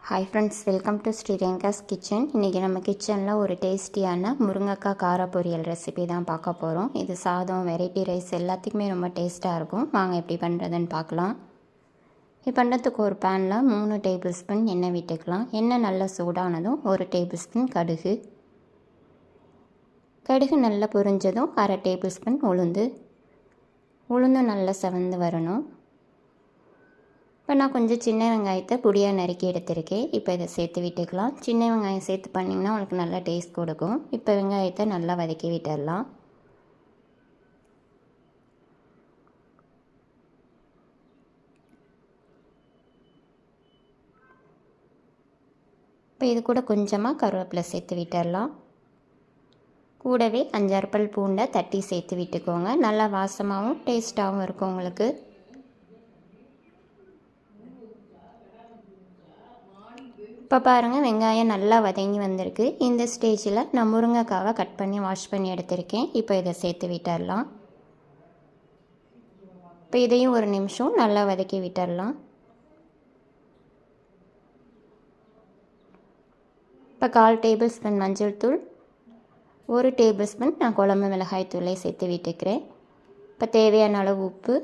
Hi friends, welcome to Sriranga's kitchen. இன்றைக்கி நம்ம கிச்சனில் ஒரு டேஸ்டியான முருங்கைக்காய் கார பொரியல் ரெசிபி தான் பார்க்க போகிறோம். இது சாதம், வெரைட்டி ரைஸ் எல்லாத்துக்குமே ரொம்ப டேஸ்ட்டாக இருக்கும். வாங்க எப்படி பண்ணுறதுன்னு பார்க்கலாம். இது பண்ணுறதுக்கு ஒரு பேனில் 3 டேபிள் ஸ்பூன் எண்ணெய் விட்டுக்கலாம். எண்ணெய் நல்லா சூடானதும் 1 டேபிள் ஸ்பூன் கடுகு நல்லா பொரிஞ்சதும் 1/2 டேபிள் ஸ்பூன் உளுந்து நல்லா செவந்து வரணும். இப்போ நான் கொஞ்சம் சின்ன வெங்காயத்தை பொடியாக நறுக்கி எடுத்திருக்கேன். இப்போ இதை சேர்த்து விட்டுக்கலாம். சின்ன வெங்காயம் சேர்த்து பண்ணிங்கன்னா உங்களுக்கு நல்லா டேஸ்ட் கொடுக்கும். இப்போ வெங்காயத்தை நல்லா வதக்கி விட்டுடலாம். இப்போ இது கூட கொஞ்சமாக கருவேப்பிலை சேர்த்து விட்டுடலாம். கூடவே 5-6 பல் பூண்டை தட்டி சேர்த்து விட்டுக்கோங்க. நல்லா வாசமாகவும் டேஸ்ட்டாகவும் இருக்கும் உங்களுக்கு. இப்போ பாருங்கள், வெங்காயம் நல்லா வதங்கி வந்திருக்கு. இந்த ஸ்டேஜில் நான் முருங்கைக்காவை கட் பண்ணி வாஷ் பண்ணி எடுத்திருக்கேன். இப்போ இதை சேர்த்து விட்டுடலாம். இப்போ இதையும் 1 நிமிஷம் நல்லா வதக்கி விட்டுடலாம். இப்போ 1/4 டேபிள் ஸ்பூன் மஞ்சள் தூள், 1 டேபிள் ஸ்பூன் நான் குழம்பு மிளகாய் தூளை சேர்த்து விட்டுக்கிறேன். இப்போ தேவையான அளவு உப்பு,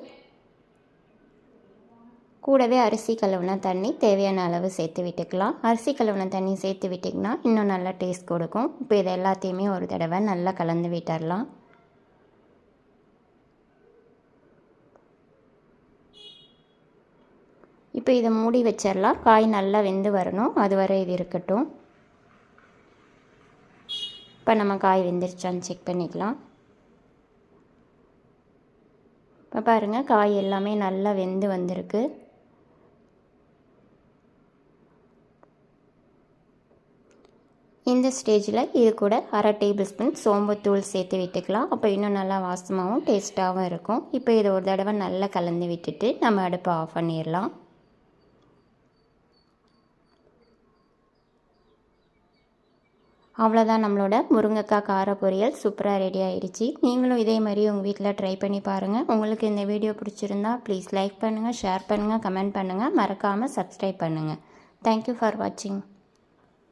கூடவே அரிசி கழுவின தண்ணி தேவையான அளவு சேர்த்து விட்டுக்கலாம். அரிசி கழுவின தண்ணி சேர்த்து விட்டிங்கன்னா இன்னும் நல்லா டேஸ்ட் கொடுக்கும். இப்போ இதை எல்லாத்தையுமே ஒரு தடவை நல்லா கலந்து விட்டுடலாம். இப்போ இதை மூடி வச்சிடலாம். காய் நல்லா வெந்து வரணும், அது வரை இது இருக்கட்டும். இப்போ நம்ம காய் வெந்துருச்சான்னு செக் பண்ணிக்கலாம். இப்போ பாருங்கள், காய் எல்லாமே நல்லா வெந்து வந்திருக்கு. இந்த ஸ்டேஜில் இது கூட 1/2 டேபிள் ஸ்பூன் சோம்புத்தூள் சேர்த்து விட்டுக்கலாம். அப்போ இன்னும் நல்லா வாசமாகவும் டேஸ்ட்டாகவும் இருக்கும். இப்போ இதை ஒரு தடவை நல்லா கலந்து விட்டுட்டு நம்ம அடுப்பை ஆஃப் பண்ணிடலாம். அவ்வளோதான், நம்மளோட முருங்கைக்காய் கார பொரியல் சூப்பராக ரெடி ஆகிடுச்சு. நீங்களும் இதே மாதிரி உங்கள் வீட்டில் ட்ரை பண்ணி பாருங்கள். உங்களுக்கு இந்த வீடியோ பிடிச்சிருந்தா ப்ளீஸ் லைக் பண்ணுங்கள், ஷேர் பண்ணுங்கள், கமெண்ட் பண்ணுங்கள், மறக்காமல் சப்ஸ்கிரைப் பண்ணுங்கள். தேங்க்யூ ஃபார் வாட்சிங்.